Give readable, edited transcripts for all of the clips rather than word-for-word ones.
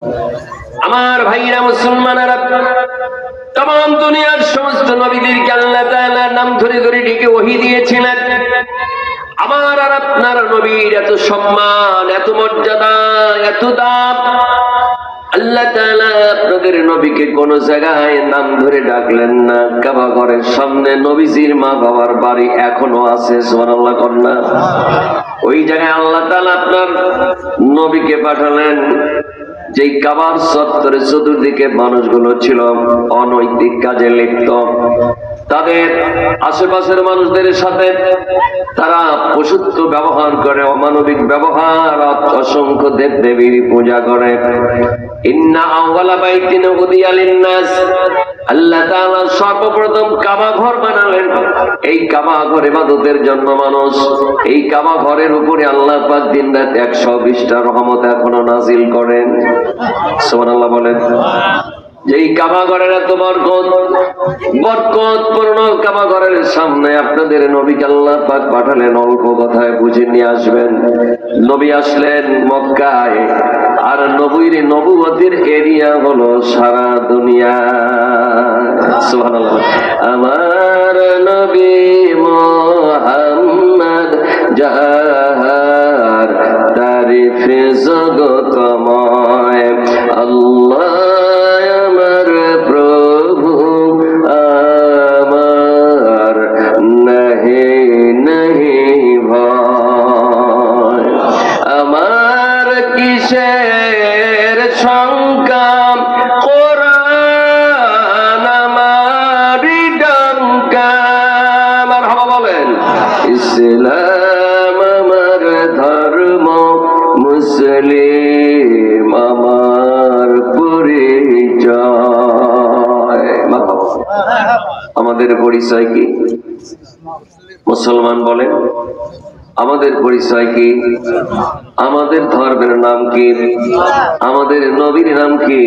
আমার ভাইরা মুসলমানেরা, तमाम দুনিয়ার সমস্ত নবীদেরকে আল্লাহ তাআলা নাম ধরে ধরে ডেকে ওহী দিয়েছিলেন। আমার আর আপনার নবীর এত সম্মান, এত মর্যাদা, এত দাম, আল্লাহ তাআলা আপনাদের নবীকে কোন জায়গায় নাম ধরে ডাকলেন না। কাবা ঘরের সামনে নবীজির মা বাবার বাড়ি এখনো আছে, সুবহানাল্লাহ কন্যা। ওই জায়গায় আল্লাহ তাআলা আপনার নবীকে পাঠালেন। যেই কাবার চত্বরে চতুর্দিকে মানুষগুলো ছিল অনৈতিক কাজে লিপ্ত, তাদের আশেপাশের মানুষদের সাথে তারা পশুত্ব ব্যবহার করে, অমানবিক ব্যবহার, অসংখ্য দেব দেবীর পূজা করে। ইন্না আউওয়ালা বাইতিন উদিয়া লিন-নাস, আল্লাহ তাআলা সর্বপ্রথম কাবা ঘর বানালেন। এই কাবা ঘর ইবাদতের জন্য মানুষ, এই কাবা ঘরের উপরে আল্লাহ পাক দিন-রাত 120টা রহমত এখনো নাজিল করেন। সুবহানাল্লাহ বলেন। যেই কাবা ঘরের এত বরকতপূর্ণ কাবা ঘরের সামনে আপনাদের নবীকে আল্লাহ পাক পাঠালেন। অল্প কথায় বুঝে নিয়ে আসবেন। নবী আসলেন মক্কায়, আর নবীর নবুয়তের এরিয়া হলো সারা দুনিয়া। সুবহানাল্লাহ। আমার নবী মুহাম্মদ যার তারিফ জগতময়, আল্লাহ আমার প্রভু আমার নাহি নাহি ভয়। আমার কিসের শঙ্কা, কোরআন আমারই ডঙ্কা। মারহাবা বলেন। ইসলাম আমার ধর্ম, মুসলিম আমার পরিচয়। আমাদের পরিচয় কি? মুসলমান বলেন। আমাদের পরিচয় কি? আমাদের ধর্মের নাম কি? আমাদের নবীর নাম কি?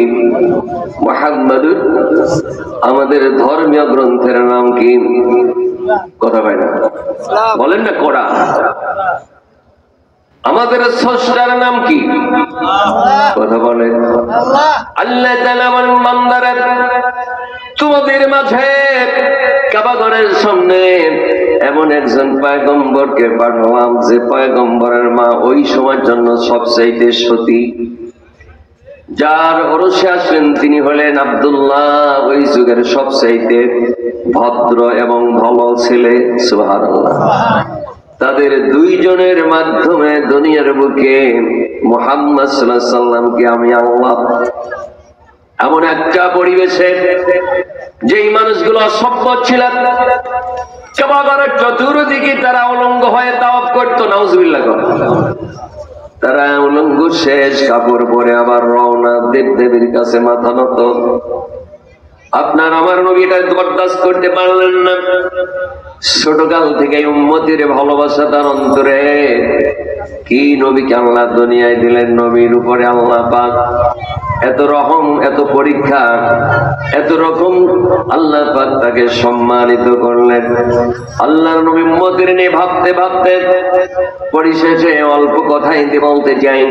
মুহাম্মাদুর। আমাদের ধর্মীয় গ্রন্থের নাম কি? কথা পাই না, বলেন না। কোরআন। আমাদের স্রষ্টার নাম কি? কথা বলেন। আল্লাহ তাআলা বলেন, বান্দারা তোমাদের মাঝে কাবা ঘরের সামনে এমন একজন পয়গম্বরকে পাঠালাম, যে পয়গম্বরের মা ওই সময়ের জন্য সবচাইতে সতী। যার ওরসে আসলেন তিনি হলেন আব্দুল্লাহ, ওই যুগের সবচাইতে ভদ্র এবং ভালো ছেলে। সুবহানাল্লাহ। তাদের দুইজনের মাধ্যমে দুনিয়ার বুকে মুহাম্মদ সাল্লাল্লাহু আলাইহি সাল্লামকে আমি আল্লাহ এমন একটা পরিবেশে, যেই মানুষগুলো অসভ্য ছিল, কাবা ঘরের চতুর্দিকে তারা উলঙ্গ হয়ে তাওয়াফ করত, নাউজুবিল্লাহ। তারা উলঙ্গ শেষ, কাপড় পরে আবার রওনা, দেব দেবীর কাছে মাথা নত। আপনার আমার নবী এটা বরদাস্ত করতে পারলেন না। ছোটকাল থেকে উম্মতের ভালোবাসা তার অন্তরে। কি নবীকে আল্লাহ দুনিয়ায় দিলেন, নবীর উপরে আল্লাহ পাক এত রহম, এত পরীক্ষা, এত রকম আল্লাহ পাক তাকে সম্মানিত করলেন। আল্লাহর নবী উম্মতের নিয়ে ভাবতে ভাবতে পরিশেষে অল্প কথাই বলতে চাই,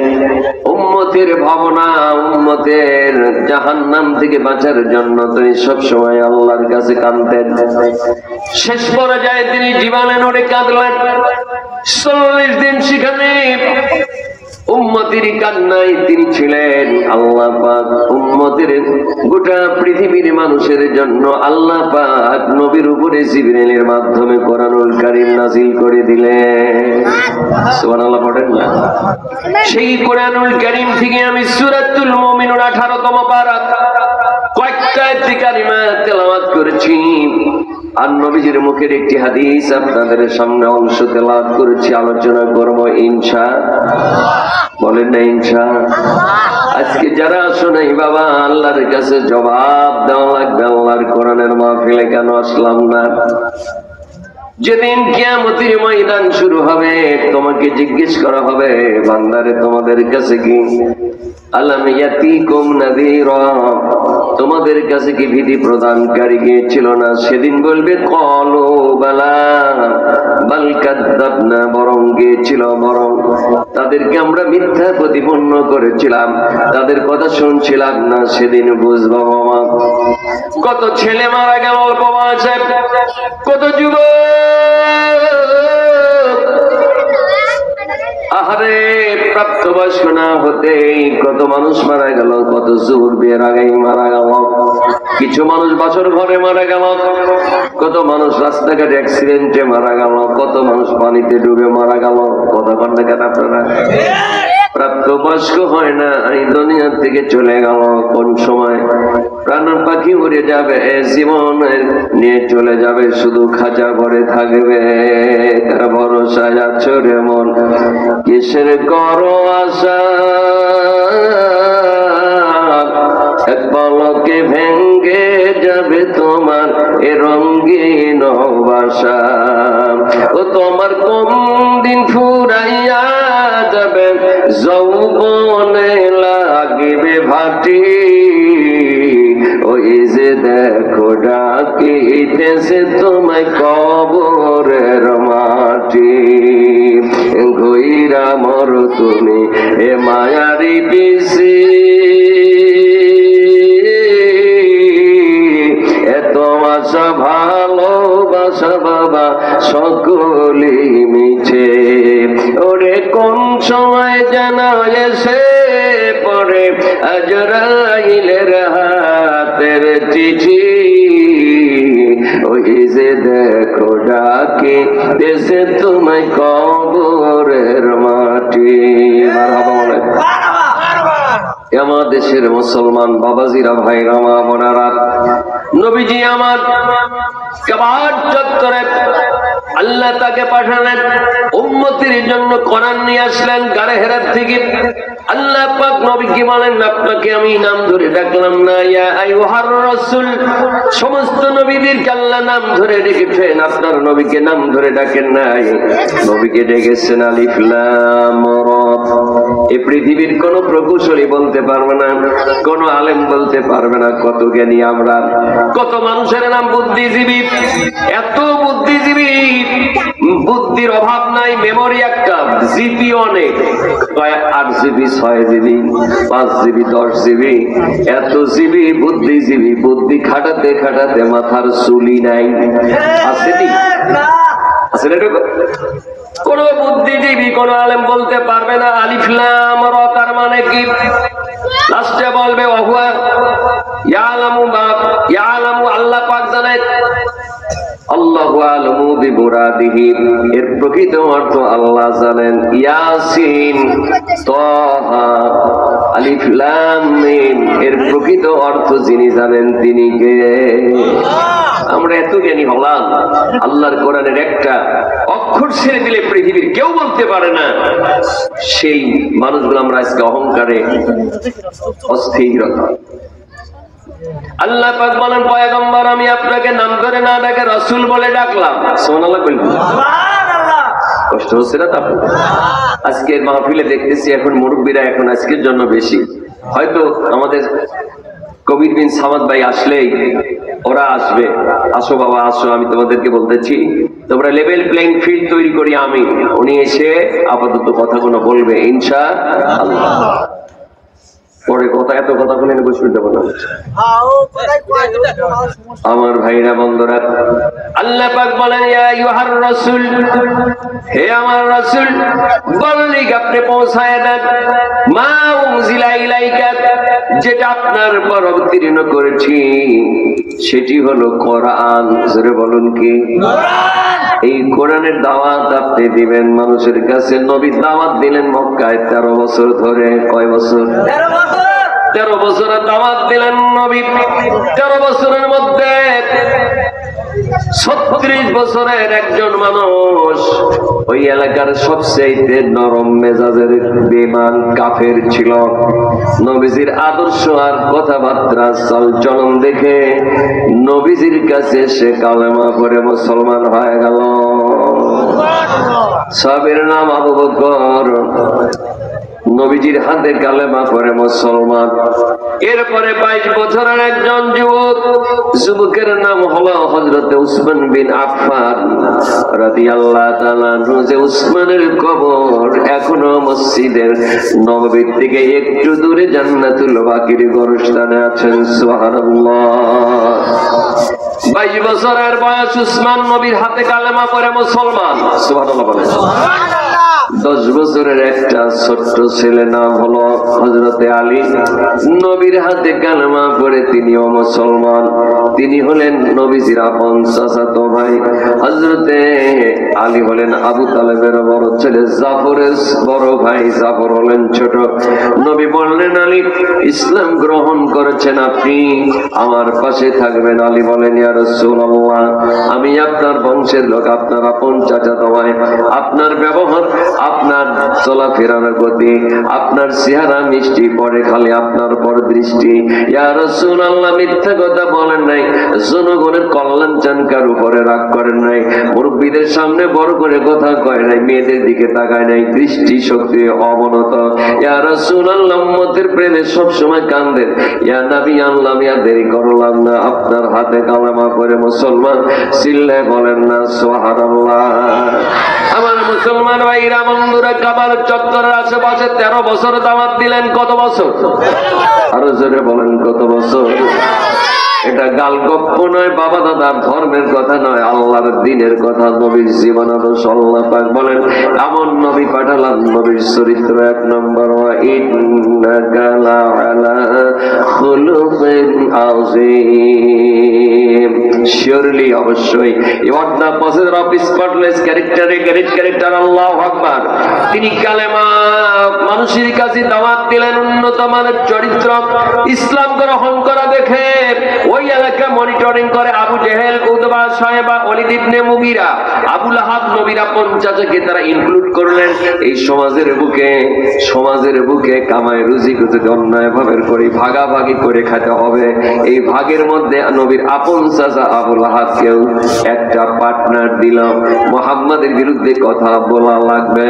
উম্মতের ভাবনা, উম্মতের জাহান্নাম থেকে বাঁচার জন্য তিনি সবসময় আল্লাহর কাছে কাঁদতেন। শেষ পর্যায়ে তিনি জীবনে নড়ে কাঁদলেন। 40 দিন সেখানে উম্মতের কান্নায় তিনি ছিলেন। আল্লাহ পাক উম্মতের গোটা পৃথিবীর মানুষের জন্য আল্লাহ পাক নবীর উপরে জিবরাইলের মাধ্যমে কোরআনুল কারীম নাযিল করে দিলেন। সুবহানাল্লাহ পড়েন না। সেই কোরআনুল কারীম থেকে আমি সূরাতুল মুমিনুন 18তম পারা কয়েকটা আয়াত কারিমা তেলাওয়াত করেছি, আর নবীজির মুখের একটি হাদিস আপনাদের সামনে অংশ তেলাওয়াত করেছি, আলোচনা করব ইনশাআল্লাহ। বলেন না ইনশাআল্লাহ। আজকে যারা আসো নাই বাবা, আল্লাহর কাছে জবাব দেওয়া লাগবে, আল্লাহর কোরআনের মাহফিলে কেন আসলাম না? যেদিন কিয়ামতের ময়দান শুরু হবে, তোমাকে জিজ্ঞেস করা হবে, বান্দারে তোমাদের কাছে কি আলাম ইয়াতিকুম নাযীরা, তোমাদের কাছে কি ভীতি প্রদানকারী গিয়েছিল না? সেদিন বলবে কলু বালা বাল কাযাবনা, বরং গিয়েছিল, বরং তাদেরকে আমরা মিথ্যা প্রতিপন্ন করেছিলাম, তাদের কথা শুনছিলাম না। সেদিন বুঝবো বাবা। কত ছেলে মারা গেল অল্প বয়সে, কত যুবক আহারে প্রাপ্তবয়স্ক না হতেই কত মানুষ মারা গেল, কত জোর বিয়ের আগেই মারা গেল, কিছু মানুষ বছর ঘরে মারা গেল, কত মানুষ রাস্তাঘাটে অ্যাক্সিডেন্টে মারা গেল, কত মানুষ পানিতে ডুবে মারা গেল। কথা বলেন না কেন আপনারা? প্রাপ্তবয়স্ক হয় না, এই দুনিয়া থেকে চলে গেল কোন সময়? প্রাণ পাখি উড়ে যাবে, জীবন নিয়ে চলে যাবে, শুধু খাঁচা ঘরে থাকবে। তার ভরসায় আছো রে মন, কিসের করো আশা? এক পলকে ভেঙ্গে যাবে তোমার এ রঙিন বাসা। ও তোমার কোন দিন ফুরাইয়া যাবে, যৌবনে লাগিবে ভাটি। ওই যে দেখো ডাকিতেছে তোমায় কবরের মাটি। ঘুইরা মর তুমি এ মায়ারি পিছি, এত আশা ভালোবাসা বাবা সকলি মিছে। ওরে কোন সময় যেন এসে পড়ে আজরাইলের হাতের চিঠি। ওই যে দেখো ডাকে দেশে তোমায় কবরের মাটি। আমার দেশের মুসলমান বাবাজিরা, ভাইরা, মা বোনেরা, নবীজি আমার কাবার চত্বরে আল্লাহ তাকে পাঠালেন, উম্মতের জন্য কোরআন নিয়ে আসলেন গাড়ে হেরাত থেকে। আল্লাহ পাক নবীকে বলেন, আপনাকে আমি নাম ধরে ডাকলাম না? ইয়া আইয়ুহার রাসূল, সমস্ত নবীদেরকে আল্লাহ নাম ধরে ডেকেছেন, আপনার নবীকে নাম ধরে ডাকেন নাই। নবীকে ডেকেছেন আলিফ লাম রা। এই পৃথিবীর কোন প্রকৌশলী বলতে পারবে না, কোন আলেম বলতে পারবে না কত জ্ঞানী আমরা। কত মানুষের নাম বুদ্ধিজীবী, এত বুদ্ধিজীবী, বুদ্ধির অভাব নাই, মেমোরি একটা, জিবি অনেক, 8 জিবি, 6 জিবি, 5 জিবি, 10 জিবি, এত জিবি বুদ্ধিজীবী। বুদ্ধি খাটাতে খাটাতে মাথার চুলি নাই। আসেনি? আসলে কোন বুদ্ধিজীবী, কোন আলেম বলতে পারবে না আলিফ লাম রা তার মানে কি। লাস্টে বলবে ওহুয়া ইয়ালামু, ইয়ালামু আল্লাহ পাক জানেন, আল্লাহু আ'লামু বিমুরাদিহি, এর প্রকৃত অর্থ আল্লাহ জানেন। ইয়াসিন, তাহা, আলিফ লাম মিম, এর প্রকৃত অর্থ যিনি জানেন তিনি কে? আমরা এত জ্ঞানী হলাম, আল্লাহর কোরআনের একটা অক্ষর ছেড়ে দিলে পৃথিবীর কেউ বলতে পারে না। সেই মানুষগুলো আমরা আজকে অহংকারে অস্থিরতা। আল্লাহ পাক বলেন, পয়গম্বর আমি আপনাকে নাম ধরে না ডাকে রাসূল বলে ডাকলাম। সুবহানাল্লাহ বলুন। সুবহানাল্লাহ। কষ্ট হচ্ছে না তারপর? আজকে মাহফিলে দেখতেছি এখন মুরব্বীরা এখন আজকের জন্য বেশি, হয়তো আমাদের কবির বিন সামাদ ভাই আসলেই ওরা আসবে। আসো বাবা আসো, আমি তোমাদেরকে বলতেছি তোমরা লেভেল প্লেইং ফিল্ড তৈরি করি। আমি উনি এসে আপাতত কথাগুলো বলবে ইনশাআল্লাহ। পরে কথা, এত কথা বলে শুনতে পারলাম। আমার ভাইরা বন্ধুরা, আল্লাহ পাক বলেন ইয়া আইয়ুহার রাসূল, হে আমার রাসূল, বল্লিগ, আপনি পৌঁছায় দেন মা উনজিলা ইলাইকা, যেটা আপনার উপর অবতীর্ণ করেছি সেটি হলো কোরআন। জোরে বলুন কি? কোরআন। এই কোরআনের দাওয়াত আপনি দিবেন মানুষের কাছে। নবী দাওয়াত দিলেন মক্কায় 13 বছর ধরে। কয় বছর? 13 বছর। 13 বছরের দাওয়াত দিলেন নবী। 13 বছরের মধ্যে 36 বছরের একজন মানুষ ওই এলাকার সবচেয়ে নরম মেজাজের বেঈমান কাফের ছিল। নবীজির আদর্শ আর কথাবার্তা চলন দেখে নবীজির কাছে সে কালেমা পড়ে মুসলমান হয়ে গেল। সাহাবীর নাম আবু বকর, নবীজির হাতে কালেমা পড়ে মুসলমান। এরপরে 22 বছরের একজন যুবকের নাম হলো হযরতে উসমান বিন আফফান রাদিয়াল্লাহু তাআলা আনহু। যে উসমানের কবর এখনো মসজিদের নববী থেকে একটু দূরে জান্নাতুল বাকির গোরস্থানে আছেন। সুবহানাল্লাহ। 22 বছরের বয়স উসমান নবীর হাতে কালেমা পড়ে মুসলমান। সুবহানাল্লাহ বলেন। 10 বছরের একটা ছোট্ট ছেলে নাম হলো হযরতে আলী, নবীর হাতে কালেমা পড়ে তিনিও মুসলমান। তিনি হলেন নবীজির আপন চাচাতো ভাই। হযরতে আলী হলেন আবু তালেবের বড় ছেলে, জাফরের বড় ভাই। জাফর হলেন ছোট। নবী বললেন, আলী ইসলাম গ্রহণ করেছেন, আপনি আমার পাশে থাকবেন। আলী বলেন, ইয়া রাসূলুল্লাহ, আমি আপনার বংশের লোক, আপনার আপন চাচাতো ভাই। আপনার ব্যবহার, আপনার চলাফেরার গতি, আপনার চেহারা মিষ্টি, পড়ে খালি আপনার পর দৃষ্টি। ইয়া রাসূলুল্লাহ, মিথ্যা কথা বলেন নাই, জনগণের কল্যাণ চান, কার উপরে রাগ করেন নাই, মুরব্বীদের সামনে বড় করে কথা কয় নাই, মেয়েদের দিকে তাকায় নাই, দৃষ্টি শক্তি অবনত। ইয়া রাসূলুল্লাহ, উম্মতের প্রেমে সব সময় কান্দেন। ইয়া নবী আল্লাহ, আমি আর দেরি করলাম না, আপনার হাতে কালেমা পড়ে মুসলমান। চিল্লায় বলেন না সুবহানাল্লাহ। আমার মুসলমান ভাইরা বন্ধুরা, কাবার চত্বরের আশেপাশে 13 বছর দাওয়াত দিলেন। কত বছর? আরো জোরে বলেন, কত বছর? এটা গালগপ্প নয়, বাবা দাদার ধর্মের কথা নয়, আল্লাহর দ্বীনের কথা, নবীর জীবন আদর্শ। আল্লাহ পাক বলেন, এমন নবী পাঠালাম, নবীর চরিত্র 1 নম্বর, ওয়া ইন্নাকা লাআলা খুলুকিন আযীম। শিওরলি, অবশ্যই, you are the possessor of spotless character, a great character. আল্লাহু আকবার। তিনি কালেমা মানুষের কাছে দাওয়াত দিলেন, উন্নত মানের চরিত্র, ইসলাম গ্রহণ করা দেখে ওই এলাকা মনিটরিং করে আবু জেহেল, উতবা, সায়েবা, ওয়ালিদ ইবনে মুগীরা, আবু লাহাব, নবীরা 50কে তারা ইনক্লুড করলেন। এই সমাজের বুকে কামাই রুজি যদি অন্যায় ভাবে করে ভাগাভাগি করে খেতে হবে। এই ভাগের মধ্যে নবীর আপন চাচা আবু লাহাবকেও একটা পার্টনার দিলাম। মুহাম্মাদের বিরুদ্ধে কথা বলা লাগবে।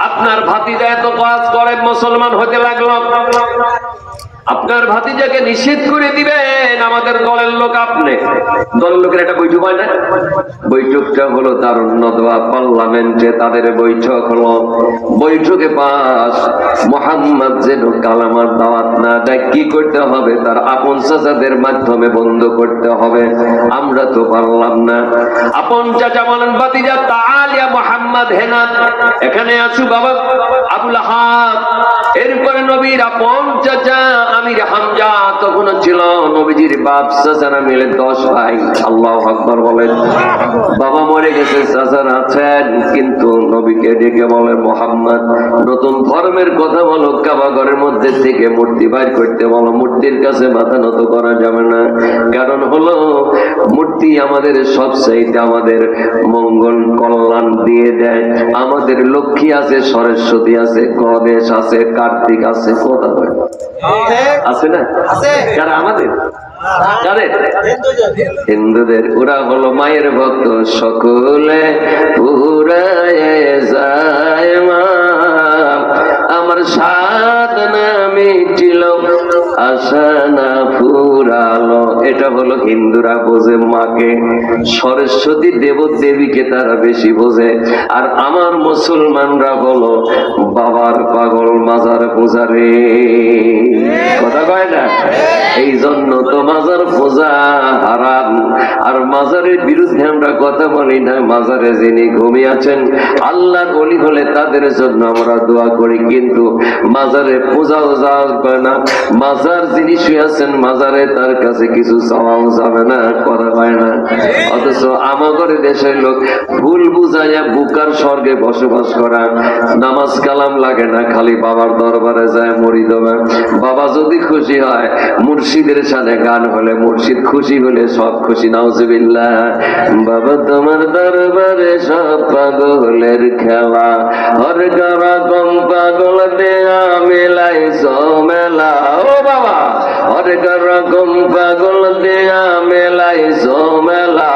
আপনার ভাতিজা এত কাজ করে, মুসলমান হতে লাগলো, আপনার ভাতিজাকে নিষেধ করে দিবেন, আমাদের দলের লোক। আপনি দলের লোকের একটা বৈঠক হয় না? বৈঠকটা হলো তারুণ্য দোয়া পার্লামেন্টে, তাদের বৈঠক হলো। বৈঠকে পাস মুহাম্মদ যেন কালেমার দাওয়াত না দেয়, কি করতে হবে? তার আপন চাচাদের মাধ্যমে বন্ধ করতে হবে। আমরা তো পারলাম না। আপন চাচা বলেন, ভাতিজা তাআল ইয়া মুহাম্মদ, হেনা এখানে আসু বাবা। আবু লাহাব, এরপরে নবীর আপন চাচা আমির হামজা তখন ছিল নবীজির বাপ, চাচারা মিলে 10 ভাই। আল্লাহু আকবার বলেন। বাবা মরে গেছে, চাচারা আছেন, কিন্তু নবীকে ডেকে বলে, মুহাম্মদ নতুন ধর্মের কথা বলো, কাবা ঘরের মধ্যে থেকে মূর্তি বাইর করতে বলো। মূর্তির কাছে মাথা নত করা যাবে না, কারণ হলো মূর্তি আমাদের সবচাইতে আমাদের মঙ্গল কল্যাণ দিয়ে দেয়। আমাদের লক্ষ্মী আছে, সরস্বতী আছে, গণেশ আছে, কার্তিক আছে, কথা বলে আছে না? কারা? আমাদের হিন্দুদের। ওরা হলো মায়ের ভক্ত, সকলে পুরায় যায় মা, আমার সাধনা মিটিল, আশা না ফুরালো। এটা হলো হিন্দুরা বোঝে মাকে, সরস্বতী দেবদেবীকে তারা বেশি বোঝে। আর আমার মুসলমানরা হলো বাবার পাগল, মাজার পূজারে, কথা কয় না? এই জন্য তো মাজার পূজা হারাম। আর মাজারের বিরুদ্ধে আমরা কথা বলি না। মাজারে যিনি ঘুমিয়ে আছেন, আল্লাহর ওলি হলে তাদের জন্য আমরা দোয়া করি, কিন্তু মাজারে পূজাও যাবে না। মাজার যিনি শুয়ে আছেন মাজারে, তার কাছে কিছু চাওয়াও যাবে না, করা হয় না। অথচ আমাদের দেশের লোক ভুল বুঝাইয়া বুকার স্বর্গে বসবাস করা, নামাজ কালাম লাগে না, খালি বাবার দরবারে যায় মুরিদ হবে। বাবা যদি খুশি হয়, মুর্শিদের সাথে গান হলে, মুর্শিদ খুশি হলে সব খুশি। নাউজুবিল্লাহ। বাবা তোমার দরবারে সব পাগলের খেলা, হর গরা কম পাগল দেয়া মেলাই মেলা। ও বাবা, হর হরেক রকম পাগল দেয়া মেলাইছো মেলা,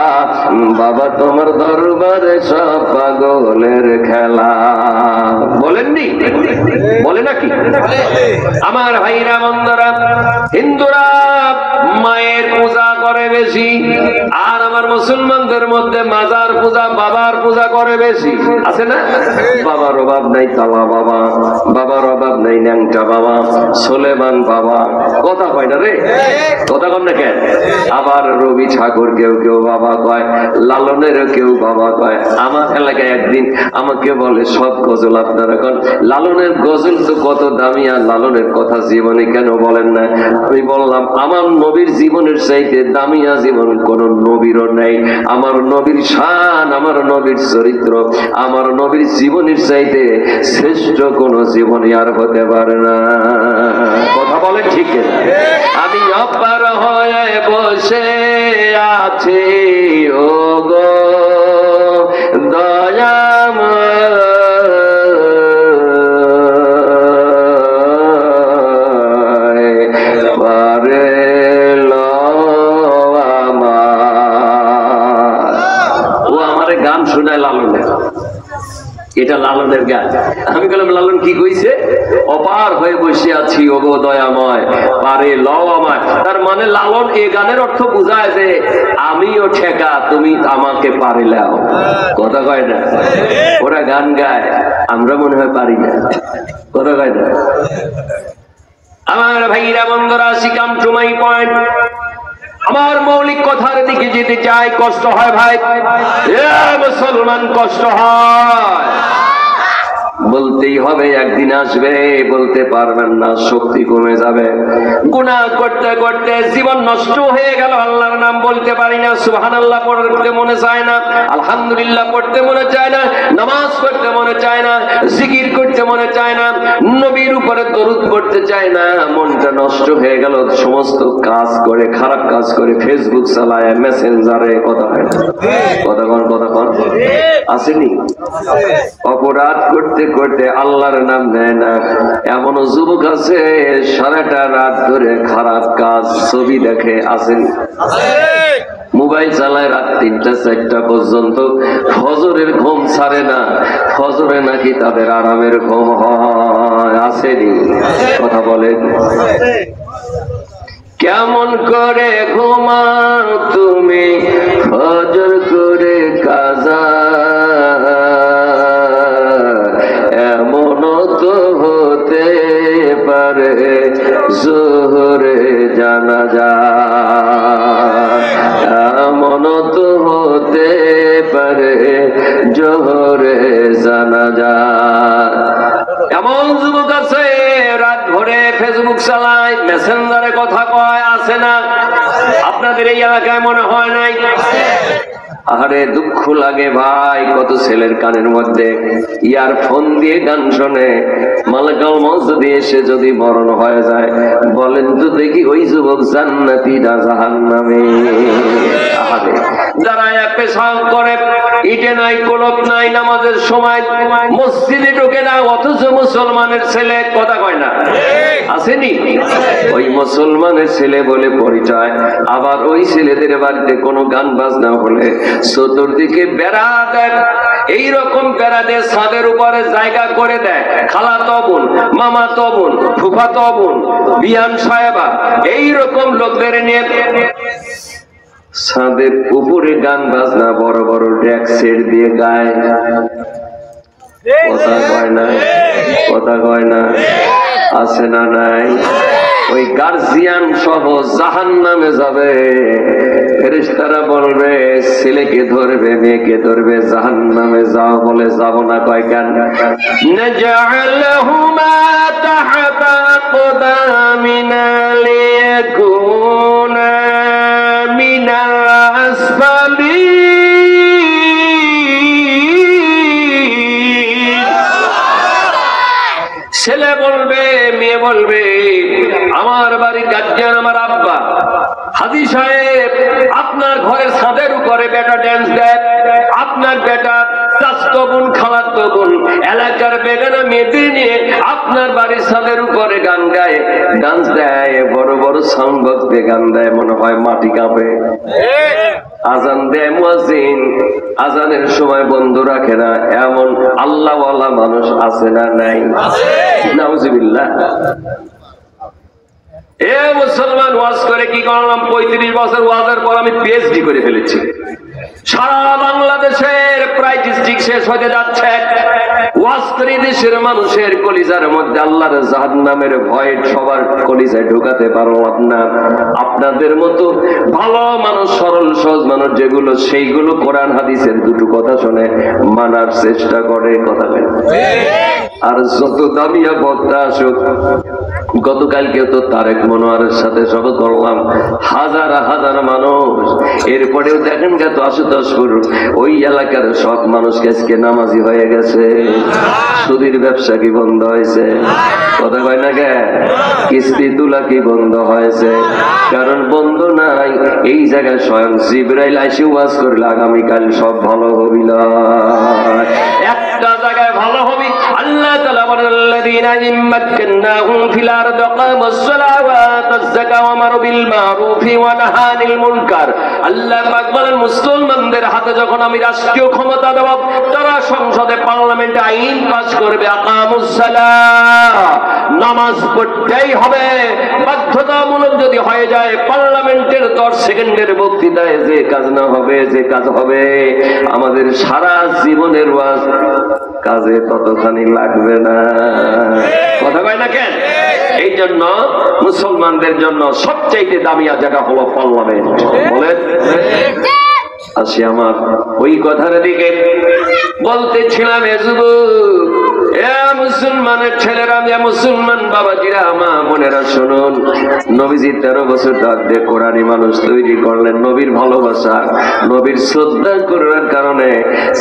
বাবা তোমার দরবারে সব পাগলের খেলা। বলেননি? বলে নাকি? আমার ভাইরা বন্ধুরা, হিন্দুরা মায়ের পূজা করে বেশি, আর আমার মুসলমানদের মধ্যে মাজার পূজা, বাবার পূজা করে বেশি। আছে না? বাবার অভাব নাই তালা বাবা, বাবার অভাব নাই ন্যাংটা বাবা, সোলেমান বাবা। কথা কয় না রে, কথা কম না কেন? আবার রবি ঠাকুর কেউ কেউ বাবা কয়, লালনেরও কেউ বাবা কয়। আমার এলাকায় একদিন আমাকে বলে, সব গজল আপনারা কন, লালনের গজল তো কত দামি, আর লালনের কথা জীবনে কেন বলেন না? আমি বললাম, আমার নবীর জীবনের চাইতে দামিয়া জীবন কোন নবীরও নেই। আমার নবীর শান, আমার নবীর চরিত্র, আমার নবীর জীবনের চাইতে শ্রেষ্ঠ কোন জীবনই আর হতে পারে না। কথা বলেন ঠিক না? আমি অপার হয়ে বসে আছি ও গো দয়াময়, গান শোনায় লালনের। এটা লালনের গান। আমি বললাম, লালন কি কইছে? অপার হয়ে বসে আছি ওগো দয়াময়, পারে লও আমায়। তার মানে লালন এই গানের অর্থ বুঝায় যে আমিও ঠেকা, তুমি আমাকে পারে লাও। কথা কয় না? ওরা গান গায়, আমরা মনে হয় পারি না। কথা কয় না? আমার ভাইরা বন্ধুরা, কাম টু মাই পয়েন্ট। আমার মৌলিক কথার দিকে যেতে চাই। কষ্ট হয় ভাই, মুসলমান, কষ্ট হয়। বলতেই হবে, একদিন আসবে, বলতে পারবেন না, শক্তি কমে যাবে। গুনাহ করতে করতে জীবন নষ্ট হয়ে গেল, আল্লাহর নাম বলতে পারি না, সুবহানাল্লাহ পড়তে মনে চায় না, আলহামদুলিল্লাহ পড়তে মনে চায় না, নামাজ পড়তে মনে চায় না, জিকির করতে মনে চায় না, নবীর উপরে দরুদ পড়তে চায় না। মনটা নষ্ট হয়ে গেল, সমস্ত কাজ করে, খারাপ কাজ করে, ফেসবুক চালায়, মেসেঞ্জারে। কথা হয় না? কথা কন, কথা কন। আসেনি? অপরাধ করতে করতে আল্লাহর নাম নেয় না। এমনও যুবক আছে সারাটা রাত ধরে খারাপ কাজ, ছবি দেখে। আসেনি? মোবাইল চালায় রাত ৩টা-৪টা পর্যন্ত, ফজরের ঘুম ছাড়ে না। ফজরে নাকি তাদের আরামের ঘুম হয়। আসেনি? কথা বলে। কেমন করে ঘুমাও তুমি ফজর করে কাজা, এমন তো হতে পারে জোহরে জানাজা, এমন তো হতে পারে জোহরে জানাজা। এমন যুবক আছে রাত ভরে ফেসবুক চালায়, মেসেঞ্জারে কথা কয়। আছে না? আপনাদের এই এলাকায় মনে হয় নাই? আরে দুঃখ লাগে ভাই, কত ছেলের কানের মধ্যে ইয়ারফোন দিয়ে গান শোনে। মালাকুল মউত দিয়ে এসে যদি মরণ হয়ে যায়, বলেন তো দেখি ওই যুবক জান্নাতি না জাহান্নামী? আরে দাঁড়ায় পেশাব করে, ইটে নাই, কলপ নাই, নামাজের সময় মসজিদে ঢোকে না, অথচ মুসলমানের ছেলে। কথা কয় না? আসেনি? ওই মুসলমানের ছেলে বলে পরিচয়। আবার ওই ছেলেদের বাড়িতে কোনো গান বাজনা হলে চতুর্দিকে বেড়া দেয়। এইরকম বেড়া দিয়ে ছাদের উপরে জায়গা করে দেয়। খালা তবুন, মামা তবুন, ফুফা তবুন, বিয়ান সাহেবা, এইরকম লোকদের নিয়ে ছাদের উপরে গান বাজনা বড় বড় ডেক সেট দিয়ে গায়। কথা কয় না? কথা কয় না? আছে না নাই? ওই গার্জিয়ান সহ জাহান্নামে যাবে। ফেরেশতারা বলবে, ছেলেকে ধরবে, মেয়েকে ধরবে, জাহান্নামে যাও বলে যাব না। কয় কেন? নাজআলহুমা তাহতা আকদামিনা লিয়াকুনা মিনাল আসফালিন। ছেলে বলবে, মেয়ে বলবে, আমার বাড়ির গার্জিয়ান আমার আব্বা হাজী সাহেব, আপনার ঘরের ছাদের উপরে বেটা ড্যান্স দেয়, আপনার বেটা চাচতো বোন, খালাতো বোন, এলাকার বেগানা মেয়েদের নিয়ে আপনার বাড়ির ছাদের উপরে গান গায়, ডান্স দেয়, বড় বড় সাউন্ড বক্স দিয়ে গান দেয়, মনে হয় মাটি কাঁপে। আজান দেয় মুয়াজ্জিন, আজানের সময় বন্ধ রাখে না, এমন আল্লাহওয়ালা মানুষ আছে না নাই? নাউজুবিল্লাহ। এ মুসলমান, ওয়াজ করে কি করলাম? 35 বছর ওয়াজের পর আমি পিএইচডি করে ফেলেছি। সারা বাংলাদেশের প্রায় ডিস্ট্রিক্ট শেষ হতে যাচ্ছে। ওয়াজ করে দেশের মানুষের কলিজার মধ্যে আল্লাহর জাহান্নামের ভয় সবার কলিজায় ঢোকাতে পারলাম না। আপনাদের মতো ভালো মানুষ, সরল সহজ মানুষ যেগুলো, সেইগুলো কোরআন হাদিসের দুটো কথা শুনে মানার চেষ্টা করে। কথা বলে আর যত দামিয়া বক্তা আসুক, গতকালকে তো তারেক মনোয়ারের সাথে সব করলাম, হাজার হাজার মানুষ। এরপরেও দেখেন গেত আশুতোষপুর ওই এলাকার সব মানুষ আজকে নামাজি হয়ে গেছে। সুদীর ব্যবসা কি বন্ধ হয়েছে? কথা কয় না কে? কিস্তি তুলা কি বন্ধ হয়েছে? কারণ বন্ধ নাই। এই জায়গায় স্বয়ং জিবরাইল আইসি ওয়াজ করলে আগামীকাল সব ভালো হবি না। একটা জায়গায় ভালো হবি। আল্লাহ তাআলা বলেন, আল্লাযীনা ইম্মাক্কান্নাহুম ফিল আরদি আকামাস সালাওয়াত যাকা ওয়া আমারু বিল মারুফি ওয়া নাহা আনিল মুনকার। আল্লাহ পাক বলেন, মুসলমানদের হাতে যখন আমি রাষ্ট্রীয় ক্ষমতা দেব, তারা সংসদে পার্লামেন্টে আইন পাস করবে, আকামুস সালাহ, নামাজ পড়তেই হবে। বাধ্যতামূলক যদি হয়ে যায়, পার্লামেন্টের 10 সেকেন্ডের বক্তৃতায় যে কাজ না হবে, যে কাজ হবে আমাদের সারা জীবনের ওয়াজ, কাজে ততখানি লাগবে না। কথা কয় না কেন? এই জন্য মুসলমানদের জন্য সবচাইতে দামিয়া জায়গা হলো পার্লামেন্ট। বলেন। আসি আমার ওই কথার দিকে। বলতেছিলাম, এ যুবক, এ মুসলমানের ছেলেরা, মুসলমান বাবাজিরা, মা বোনেরা, শুনুন। নবীজি 13 বছর দাঁত দিয়ে কোরআনী মানুষ তৈরি করলেন। নবীর ভালোবাসা, নবীর শ্রদ্ধা করার কারণে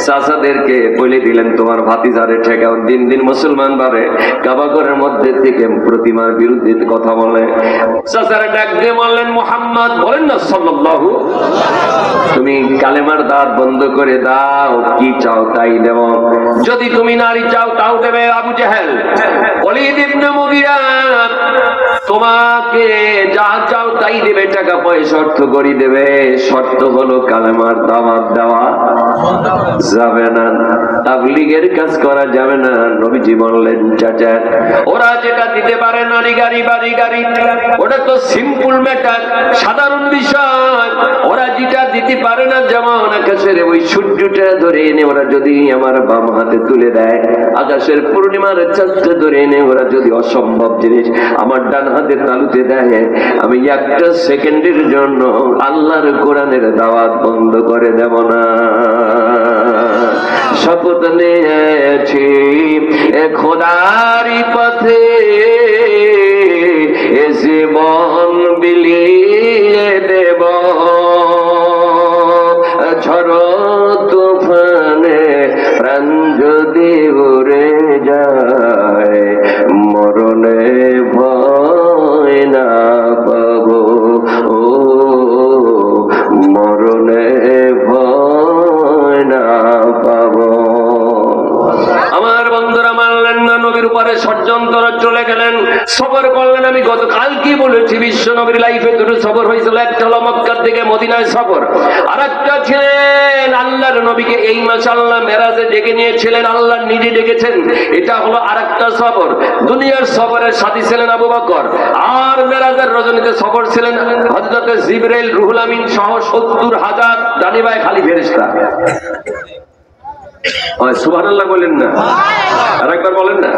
চাচাদেরকে বলে দিলেন, তোমার ভাতিজারে ঠেকাও। দিন দিন মুসলমান বারে কাবাঘরের মধ্যে থেকে প্রতিমার বিরুদ্ধে কথা বলে। চাচারা ডাক দিয়ে বললেন, মুহাম্মদ, বলেন না সাল্লাল্লাহু, তুমি কালেমার দাঁত বন্ধ করে দাও, কি চাও তাই দেব। যদি তুমি নারী চাও তাও দেবে। আবু জেহেল, ওয়ালিদ ইবনে মুগিরা, তোমাকে যা চাও তাই দেবে, টাকা পয়সা অর্থ করি দেবে। শর্ত হলো কালেমার দাওয়াত দেওয়া যাবে না, তাবলীগের কাজ করা যাবে না। নবীজি বললেন, চাচা, ওরা যেটা দিতে পারে, নারী গাড়ি, বাড়ি গাড়ি, ওটা তো সিম্পল ম্যাটার, সাধারণ বিষয়। ওরা যেটা দিতে পারে না, যেমন আকাশের ওই সূর্যটা ধরে এনে ওরা যদি আমার বাম হাতে তুলে দেয়, আকাশের পূর্ণিমার চাঁদটা ধরে এনে ওরা যদি অসম্ভব জিনিস আমার ডান হাতে তালুতে দেয়, আমি একটা সেকেন্ডের জন্য আল্লাহর কোরআনের দাওয়াত বন্ধ করে দেব না। শপথ নিয়েছি খোদারি পথে এ জীবন বিলিয়ে দেব, ঝড় তুফানে প্রাণ যদি উড়ে যায়, মরণে ভয় না পাবো, ও মরণে ভয় না পাবো। আমার বন্ধুরা মানলেন না, নবীর উপরে ষড়যন্ত্র চলে গেলেন, সবর করলেন। আমি গতকাল কি বলেছি, বিশ্ব নবীর লাইফে দুটো সফর হয়েছিল। একটা হলো মক্কার থেকে মদিনায় সফর, আর একটা ছিলেন আল্লাহর নবীকে এই মাসে আল্লাহ মেরাজে ডেকে নিয়েছিলেন, আল্লাহ নিজে ডেকেছেন। এটা হলো আরেকটা সফর। দুনিয়ার সফরের সাথী ছিলেন আবু বকর, আর মেরাজের রজনীতে সফর ছিলেন হযরত জিবরাইল, রুহুল আমিন সহ 70,000 ডানে বায়ে খালি ফেরেশতা। সুবহানাল্লাহ বলেন না? আরেকবার বলেন না?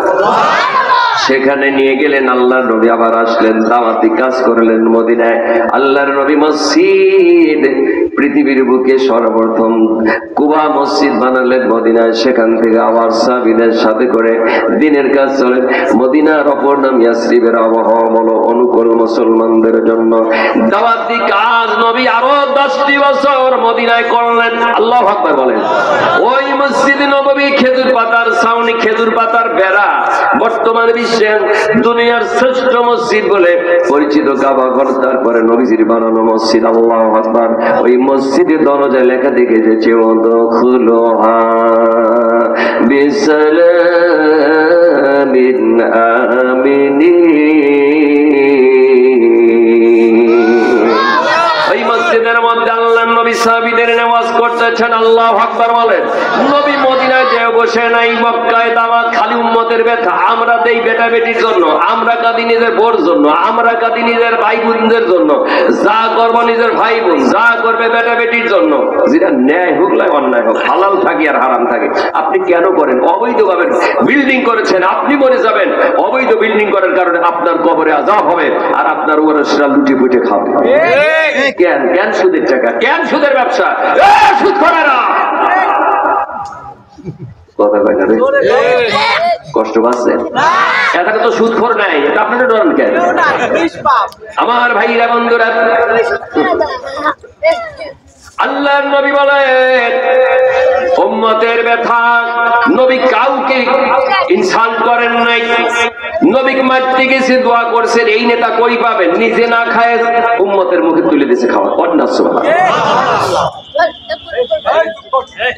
সেখানে নিয়ে গেলেন আল্লাহর নবী, আবার আসলেন, দাওয়াতি কাজ করলেন মদিনায়। আল্লাহর নবী মসজিদ, পৃথিবীর বুকে সর্বপ্রথম কুবা মসজিদ বানালেন মদিনায়। সেখান থেকে আবার সাহাবীদের সাথে করে দিনের কাজ চলে। মদিনার অপর নাম ইয়াসরিবের আবহাওয়া বলো অনুকূল মুসলমানদের জন্য। দাওয়াতি কাজ নবী আরো 10টি বছর মদিনায় করলেন। আল্লাহু আকবার বলেন। ওই মসজিদে নববী খেজুর পাতার ছাউনি, খেজুর পাতার বেড়া, বর্তমানে বিশ্বের দুনিয়ার শ্রেষ্ঠ মসজিদ বলে পরিচিত কাবা ঘর, তারপরে নবীজির বানানো মসজিদ। আল্লাহু আকবার। ওই মসজিদের দরজায় লেখা দেখে এসেছে, ওদখুলুহা বিসালামিন আমিনিন। বলেছেন। আল্লাহু আকবার বলেন। নবী মদিনায় যে বসে নাই, মক্কায় দাওয়াত খালি উম্মতের ব্যথা। আমরা দেই বেটা বেটির জন্য, আমরা কাঁদি নিজের বোর জন্য, আমরা কাঁদি নিজের ভাই বোনদের জন্য। যা করব নিজের ভাই বোন, যা করবে বেটা বেটির জন্য, যেটা ন্যায় হোক না অন্যায় হোক, হালাল থাকি আর হারাম থাকে। আপনি কেন করেন? অবৈধভাবে বিল্ডিং করেছেন, আপনি মরে যাবেন। অবৈধ বিল্ডিং করার কারণে আপনার কবরে আযাব হবে, আর আপনার ওয়ারিসরা লুটে পুটে খাবে। কেন কেন সুদের টাকা, কেন সুদের ব্যবসা? সুদ করে না, কথা কয় না রে, কষ্ট পাচ্ছে। এখানে তো সুদখোর নাই, এটা আপনারা ডরেন কেন? আমার ভাইরা বন্ধুরা, আল্লাহর নবী বলেন উম্মতের ব্যথা। নবী কাউকে ইনসাল্ট করেন নাই, নবী মাটি গেছে দোয়া করছেন। এই নেতা কই পাবেন? নিজে না খায় উম্মতের মুখে তুলে দিয়েছে খাওয়া। অন্যাস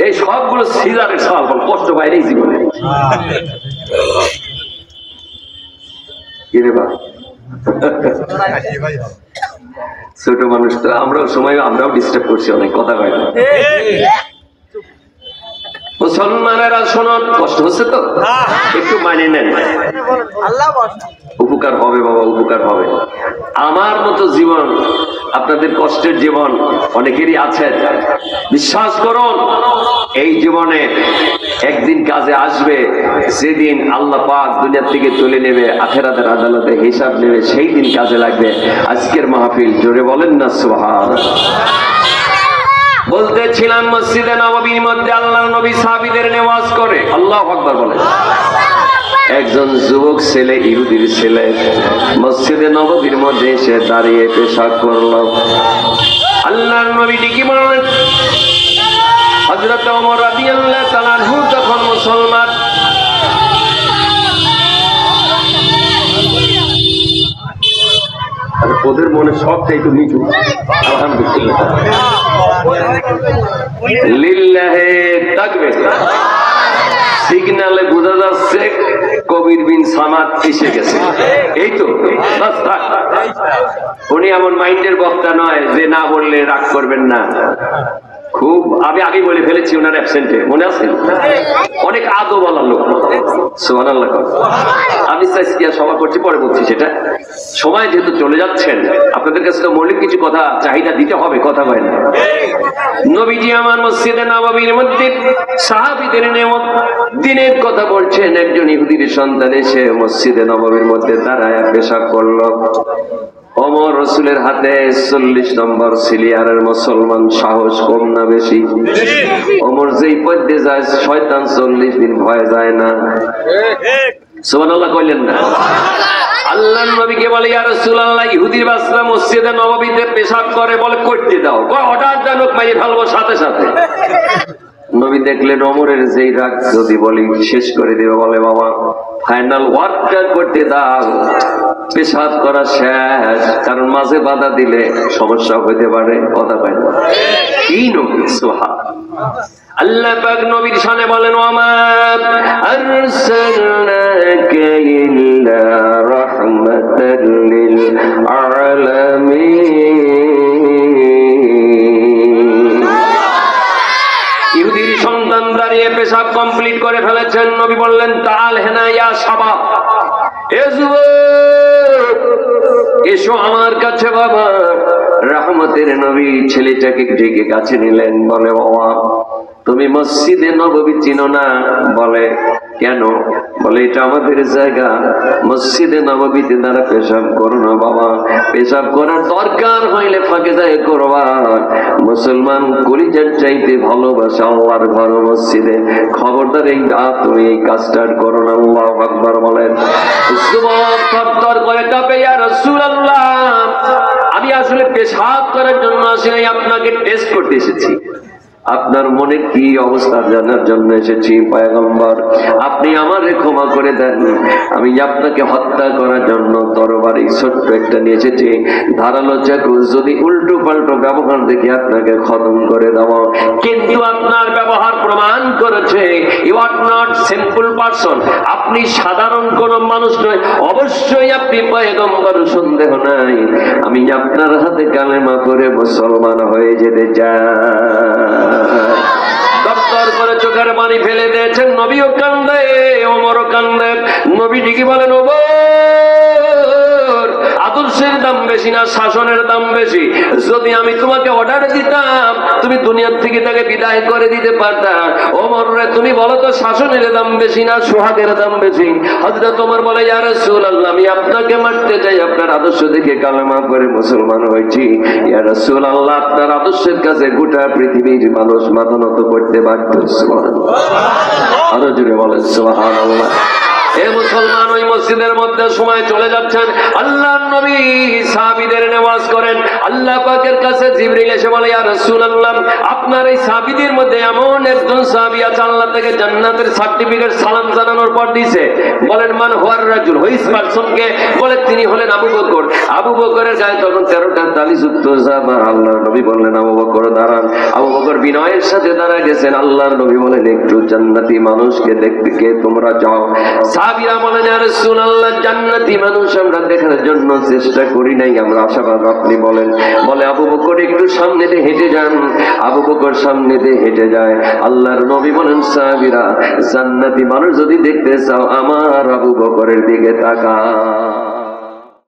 এই সবগুলো সিজারের সওয়াল, কষ্ট পায় এই জীবনে। ছোট মানুষ তো, আমরাও সময় আমরাও ডিস্টার্ব করছি অনেক, কথা কয় না। মুসলমানেরা শোনন, কষ্ট হচ্ছে তো একটু মানে নেন, উপকার হবে বাবা, উপকার হবে। আমার মতো জীবন, আপনাদের কষ্টের জীবন অনেকেরই আছে। বিশ্বাস করুন, এই জীবনে একদিন কাজে আসবে, যেদিন আল্লাহ পাক দুনিয়া থেকে তুলে নেবে, আখিরাতের আদালতে হিসাব নেবে, সেই দিন কাজে লাগবে। আজকের মাহফিল, জোরে বলেন না সুবহানাল্লাহ। বলতেছিলাম মসজিদে নববীর মধ্যে আল্লাহর নবী সাহাবীদের নেওয়াজ করে। আল্লাহু আকবার বলেন। একজন যুবক ছেলে, ইহুদির ছেলে, মসজিদে নববীর মধ্যে এসে দাঁড়িয়ে পেশাব করল। আল্লাহর নবী কি বললেন? হযরত ওমর রাদিয়াল্লাহু তাআলা আনহু তখন মুসলমান। ওদের মনে সব চাইতো নিচু। আলহামদুলিল্লাহ, লিল্লাহে তাকবীর। সিগন্যালে বোঝা যাচ্ছে কবির বিন সামাদ এসে গেছে। এই তো উনি এমন মাইন্ডের বক্তা নয় যে না বললে রাগ করবেন না। খুব আমি আগে বলে ফেলেছি ওনার অ্যাবসেন্টে, মনে আছে? অনেক আদো বলার লোক। সুবহানাল্লাহ। আমি চাইছি সভা করছি, পরে বলছি সেটা। সময় যেহেতু চলে যাচ্ছেন, আপনাদের কাছে তো মৌলিক কিছু কথা চাহিদা দিতে হবে, কথা বলেন। নবীজি আমার মসজিদে নববীর মধ্যে সাহাবীদের নেমত দিনের কথা বলছেন। একজন ইহুদির সন্তান এসে মসজিদে নববীর মধ্যে দাঁড়ায় পেশাব করলো। ওমর রাসূলের হাতে 40 নম্বর সিলিয়ারের মুসলমান, সাহস কম না বেশি? ওমর যেই পথে যায় শয়তান 40 দিন ভয় যায় না। সুবহানাল্লাহ কইলেন না? আল্লাহর নবীকে বলে, ইয়া রাসূলুল্লাহ, ইহুদির বাচ্চা মসজিদে নববীতে পেশাব করে, বলে করতে দাও। হঠাৎ জানুক মাইরে ফেলবো সাথে সাথে। নবী দেখলেন ওমরের যেই রাগ যদি বলি শেষ করে দিবে, বলে বাবা ফাইনাল ওয়ার্কটা করতে দাও, পেশাব করা শেষ। কারণ মাঝে বাধা দিলে সমস্যা হইতে পারে, কথা পায় না। কি নবী, সুবহানাল্লাহ। আল্লাহ পাক নবীর শানে বলেন, ওয়ামা আরসালনাকা ইল্লা রাহমাতাল লিল আলামিন। ইহুদির সন্তান দাঁড়িয়ে পেশাব কমপ্লিট করে ফেলেছেন। নবী বললেন, তাআল হেনা ইয়া শাবাব, এ যুবক এসো আমার কাছে বাবা। রহমতের নবী ছেলেটাকে ডেকে কাছে নিলেন। বলে, বাবা তুমি মসজিদে নববী চিনো না? বলে, কেন? বলে, এটা আমাদের জায়গা, মসজিদে নববীতে দ্বারা পেশাব করো না বাবা। পেশাব করার দরকার হইলে ফাঁকে যায় করবা। মুসলমান কলিজার চাইতে ভালোবাসা আল্লাহর ঘর মসজিদে, খবরদার এই তুমি এই কাজটা করো না। আল্লাহু আকবার বলেন। যুবক থরথর করে কাঁপে, ইয়া রাসূলুল্লাহ, আমি আসলে পেশাব করার জন্য আসলে আপনাকে টেস্ট করতে এসেছি। আপনার মনে কি অবস্থা জানার জন্য এসেছি পয়গম্বর। আপনি আমারে ক্ষমা করে দেন, আমি আপনাকে হত্যা করার জন্য তরবারি ছোট্ট একটা নিয়ে এসেছি, ধারালো চাকু। যদি উল্টো পাল্টো ব্যবহার দেখি আপনাকে খতম করে দেব। কিন্তু আপনার ব্যবহার প্রমাণ করেছে you are not simple person, আপনি সাধারণ কোন মানুষ নয়, অবশ্যই আপনি পয়গম্বর, সন্দেহ নাই। আমি আপনার হাতে কালেমা করে মুসলমান হয়ে যেতে চাই। দপ্তর করে চোখের পানি ফেলে দিয়েছেন। নবীও কান্দে, ওমরও কান্দে। নবী ঠিকই বলেন, ওমর আদর্শের দাম বেশি না শাসনের দাম বেশি? যদি আমি তোমাকে অর্ডার দিতাম তুমি দুনিয়ার থেকে তাকে বিদায় করে দিতে পারতাম। ওমর রে তুমি বলো তো শাসনের দাম বেশি না সোহাগের দাম বেশি? হযরত ওমর বলে, ইয়া রাসূলুল্লাহ, আমি আপনাকে মারতে চাই, আপনার আদর্শ দেখে কালেমা পড়ে মুসলমান হয়েছি। ইয়া রাসূলুল্লাহ, আপনার আদর্শের কাছে গোটা পৃথিবীর মানুষ মাথা নত করতে বাধ্য। সুবহানাল্লাহ, আরো জোরে বলেন সুবহানাল্লাহ। এ মুসলমান, ওই মসজিদের মধ্যে সময় চলে যাচ্ছেন, আল্লাহর নবী সাহাবীদের নেওয়াজ করেন। আল্লাহ পাকের কাছে জিবরিল এসে বলে, ইয়া রাসূলুল্লাহ, আপনার এই সাহাবীদের মধ্যে এমন একজন সাহাবী আছে আল্লাহ থেকে জান্নাতের সার্টিফিকেট সালাম জানানোর পর দিয়েছে। বলেন, মান হুয়ার রাজুল, হুইস পারসনকে? বলে, তিনি হলেন আবু বকর। আবু বকরের গায়ে তখন 13টা তালিযুক্ত জামা। আল্লাহর নবী বললেন, আবু বকর দাঁড়ান। আবু বকর বিনয়ের সাথে দাঁড়ায় গেছেন। আল্লাহর নবী বলেন, একটু জান্নাতি মানুষকে দেখতে কে তোমরা যাও। সাহাবীরা বলেন, ইয়া রাসূলুল্লাহ, জান্নাতি মানুষ আমরা দেখার জন্য চেষ্টা করি নাই, আমরা আশাবাদ। আপনি বলেন। বলে, আবু বকর একটু সামনে দিয়ে হেঁটে যান। আবু বকর সামনে দিয়ে হেঁটে যায়। আল্লাহর নবী বলেন, সাহাবীরা, জান্নাতি মানুষ যদি দেখতে চাও আমার আবু বকরের দিকে তাকাও।